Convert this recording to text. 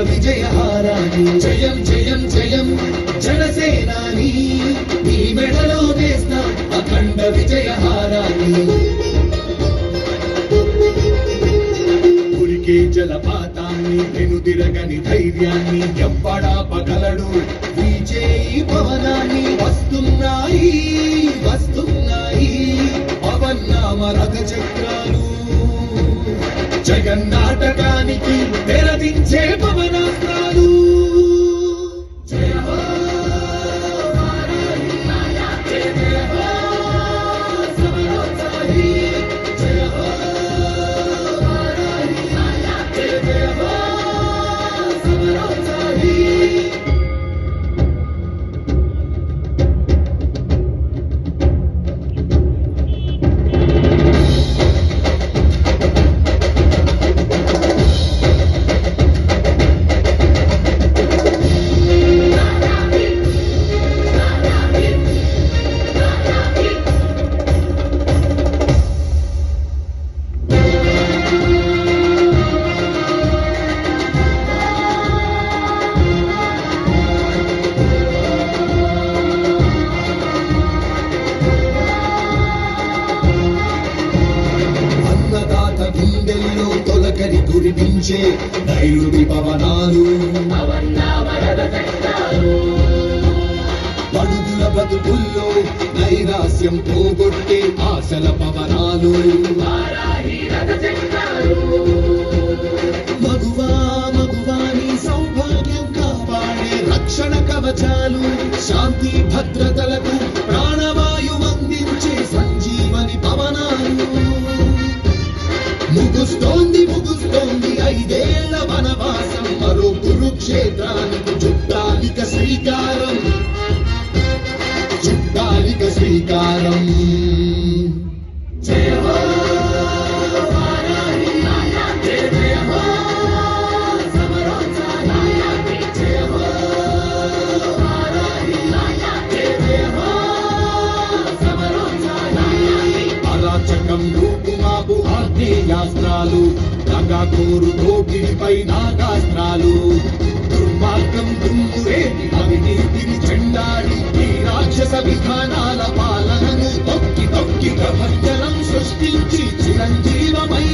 విజయహారాన్ని జయం జయం జయం జనసేనాని నీ మెడలో వేస్తా అఖండ విజయహారాన్ని ఉరికే జలపాతాన్ని వెనుదిరగని ధైర్యాన్ని ఎవ్వడాపగలడు విజయీ పవనాన్ని వస్తున్నాయి వస్తున్నాయి పవన్నామ రథ చక్రాలు జగన్నాటకానికి తెరదించే పవనాస్త్రాలు జయ హో వారాహి మాయా జయ హో సమరోత్సాహి జయ హో వారాహి మాయా జయ హో సమరోత్సాహి గుండెల్లో తొలకరి కురిపించే నైరుడి పవనాలు పడుగుల బతుకుల్లో నైరాస్యం పోగొట్టే ఆశల పవనాలు మగువా మగువాని సౌభాగ్యం కాపాడే రక్షణ కవచాలు శాంతి భద్రతలకు ప్రాణవాయు అందించే సంజీవని పవనాలు ముగుస్తోంది ముగుస్తోంది ఐదేళ్ల వనవాసం మరో కురుక్షేత్రానికి చుట్టాలిక శ్రీకారం చుట్టాలిక శ్రీకారం జయ హో వారాహి మాయా జయ హో సమరోత్సాహి జయ హో వారాహి మాయా జయ హో సమరోత్సాహి అరాచకం రూపుమాపు ఆగ్నేయాస్త్రాలు నగాకోరు దోపిడిపై నాగాస్త్రాలు దుర్మార్గం దుమ్మురేని అవినీతిని చెండాడి ఈ రాక్షస విధానాల పాలనను తొక్కి తొక్కి ప్రభంజనం సృష్టించి చిరంజీవమై